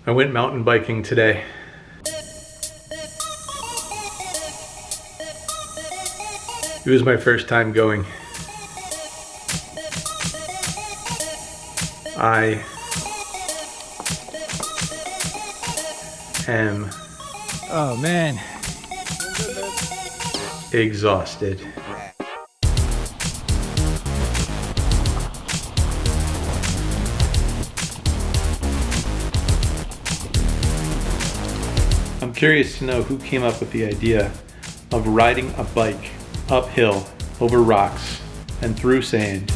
I went mountain biking today. It was my first time going. I am exhausted. I'm curious to know who came up with the idea of riding a bike uphill over rocks and through sand.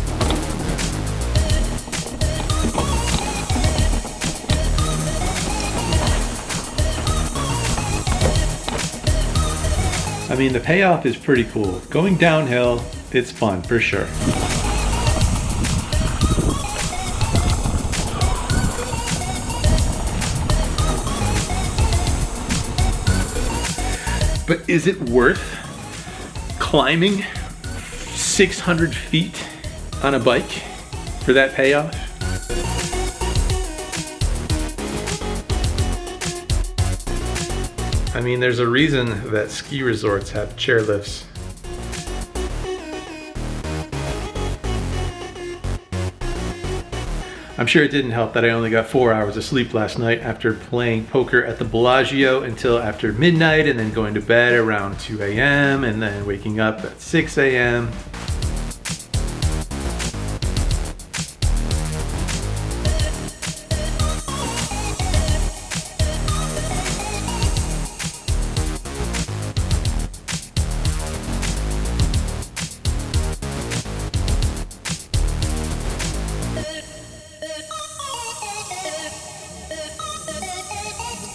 I mean, the payoff is pretty cool. Going downhill, it's fun for sure. But is it worth climbing 600 feet on a bike for that payoff? I mean, there's a reason that ski resorts have chairlifts. I'm sure it didn't help that I only got 4 hours of sleep last night after playing poker at the Bellagio until after midnight, and then going to bed around 2 a.m. and then waking up at 6 a.m.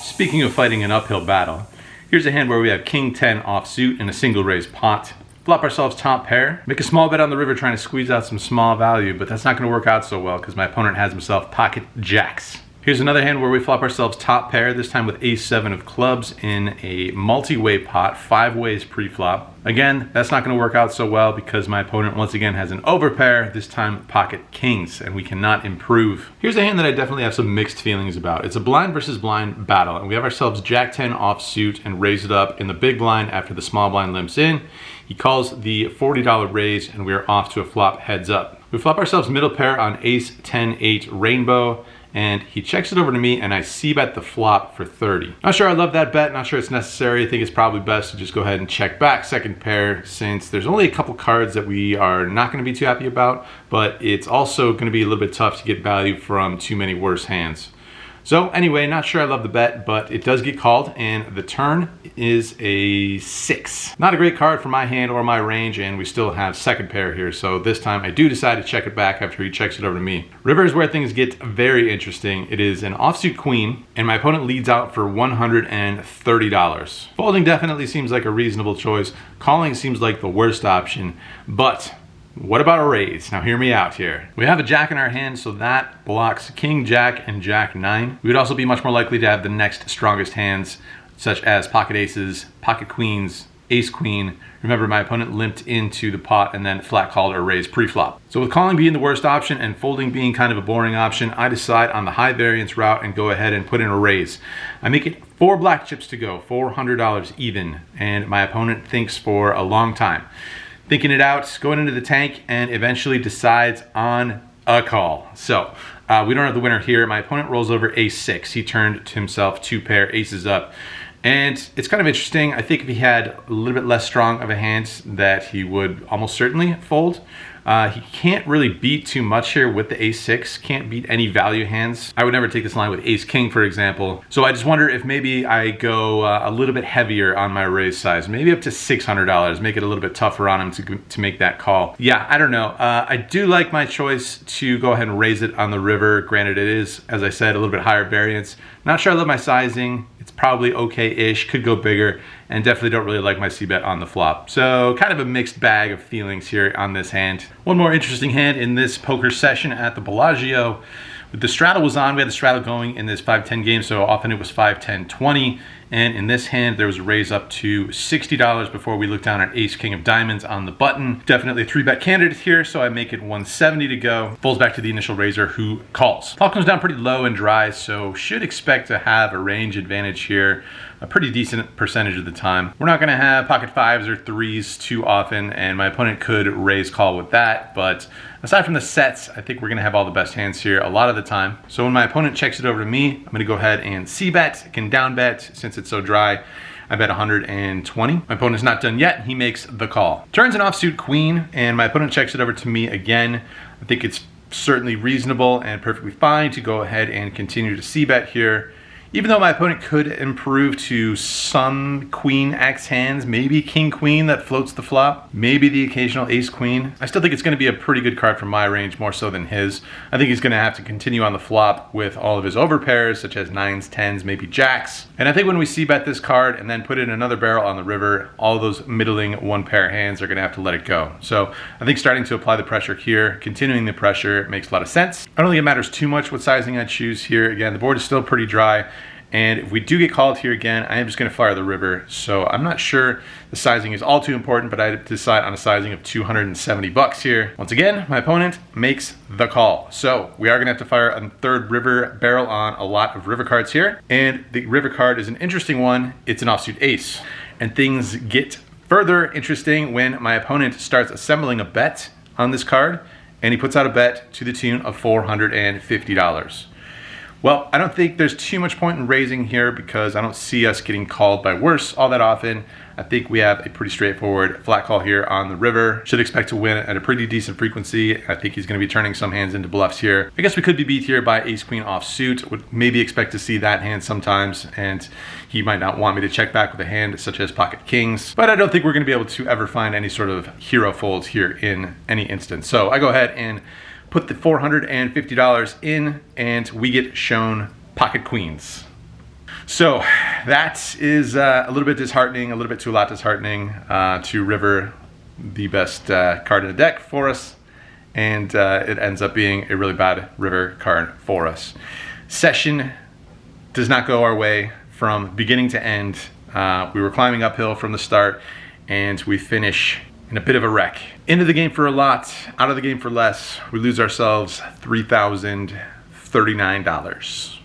Speaking of fighting an uphill battle, here's a hand where we have King 10 offsuit in a single raise pot. Flop ourselves top pair, make a small bet on the river trying to squeeze out some small value, but that's not going to work out so well because my opponent has himself pocket jacks. Here's another hand where we flop ourselves top pair, this time with ace 7 of clubs in a multi-way pot, 5 ways pre-flop. Again, that's not going to work out so well because my opponent once again has an overpair, this time pocket kings, and we cannot improve. Here's a hand that I definitely have some mixed feelings about. It's a blind versus blind battle, and we have ourselves jack 10 offsuit and raise it up in the big blind after the small blind limps in. He calls the $40 raise, and we are off to a flop heads up. We flop ourselves middle pair on ace 10 8 rainbow, and he checks it over to me, and I c-bet the flop for 30. Not sure I love that bet, not sure it's necessary. I think it's probably best to just go ahead and check back second pair, since there's only a couple cards that we are not going to be too happy about, but it's also going to be a little bit tough to get value from too many worse hands. So anyway, not sure I love the bet, but it does get called, and the turn is a 6. Not a great card for my hand or my range, and we still have second pair here, so this time I do decide to check it back after he checks it over to me. River is where things get very interesting. It is an offsuit queen, and my opponent leads out for $130. Folding definitely seems like a reasonable choice. Calling seems like the worst option, but what about a raise? Now hear me out here. We have a jack in our hand, so that blocks king, jack, and jack 9. We would also be much more likely to have the next strongest hands, such as pocket aces, pocket queens, ace queen. Remember, my opponent limped into the pot and then flat called or raised pre-flop. So with calling being the worst option and folding being kind of a boring option, I decide on the high variance route and go ahead and put in a raise. I make it 4 black chips to go, $400 even, and my opponent thinks for a long time. Thinking it out, going into the tank, and eventually decides on a call. So we don't have the winner here. My opponent rolls over ace 6. He turned to himself 2 pair aces up. And it's kind of interesting. I think if he had a little bit less strong of a hand, that he would almost certainly fold. He can't really beat too much here with the ace 6, can't beat any value hands. I would never take this line with ace king, for example. So I just wonder if maybe I go a little bit heavier on my raise size, maybe up to $600, make it a little bit tougher on him to make that call. Yeah, I don't know. I do like my choice to go ahead and raise it on the river. Granted, it is, as I said, a little bit higher variance. Not sure I love my sizing. It's probably okay-ish, could go bigger, and definitely don't really like my c-bet on the flop. So kind of a mixed bag of feelings here on this hand. One more interesting hand in this poker session at the Bellagio. The straddle was on. We had the straddle going in this 5-10 game, so often it was 5-10-20, And in this hand, there was a raise up to $60 before we looked down at ace king of diamonds on the button. Definitely a 3-bet candidate here, so I make it 170 to go. Folds back to the initial raiser who calls. Call comes down pretty low and dry, so should expect to have a range advantage here a pretty decent percentage of the time. We're not gonna have pocket 5s or 3s too often, and my opponent could raise call with that, but aside from the sets, I think we're gonna have all the best hands here a lot of the time. So when my opponent checks it over to me, I'm gonna go ahead and c-bet, can down bet since it's so dry. I bet 120. My opponent's not done yet. He makes the call. Turns an offsuit queen, and my opponent checks it over to me again. I think it's certainly reasonable and perfectly fine to go ahead and continue to c-bet here. Even though my opponent could improve to some queen X hands, maybe king queen that floats the flop, maybe the occasional ace queen, I still think it's going to be a pretty good card from my range, more so than his. I think he's going to have to continue on the flop with all of his overpairs, such as 9s, 10s, maybe jacks. And I think when we c-bet this card and then put in another barrel on the river, all those middling one pair hands are going to have to let it go. So I think starting to apply the pressure here, continuing the pressure, makes a lot of sense. I don't think it matters too much what sizing I choose here. Again, the board is still pretty dry. And if we do get called here again, I am just going to fire the river. So I'm not sure the sizing is all too important, but I decide on a sizing of 270 bucks here. Once again, my opponent makes the call. So we are going to have to fire a third river barrel on a lot of river cards here. And the river card is an interesting one. It's an offsuit ace. And things get further interesting when my opponent starts assembling a bet on this card, and he puts out a bet to the tune of $450. Well, I don't think there's too much point in raising here because I don't see us getting called by worse all that often. I think we have a pretty straightforward flat call here on the river. Should expect to win at a pretty decent frequency. I think he's going to be turning some hands into bluffs here. I guess we could be beat here by ace queen offsuit. Would maybe expect to see that hand sometimes, and he might not want me to check back with a hand such as pocket kings. But I don't think we're going to be able to ever find any sort of hero folds here in any instance. So I go ahead and put the $450 in, and we get shown pocket queens. So that is a little bit disheartening, a little bit too lot disheartening to river the best card in the deck for us, and it ends up being a really bad river card for us. Session does not go our way from beginning to end. We were climbing uphill from the start, and we finish in a bit of a wreck. Into the game for a lot, out of the game for less. We lose ourselves $3,039.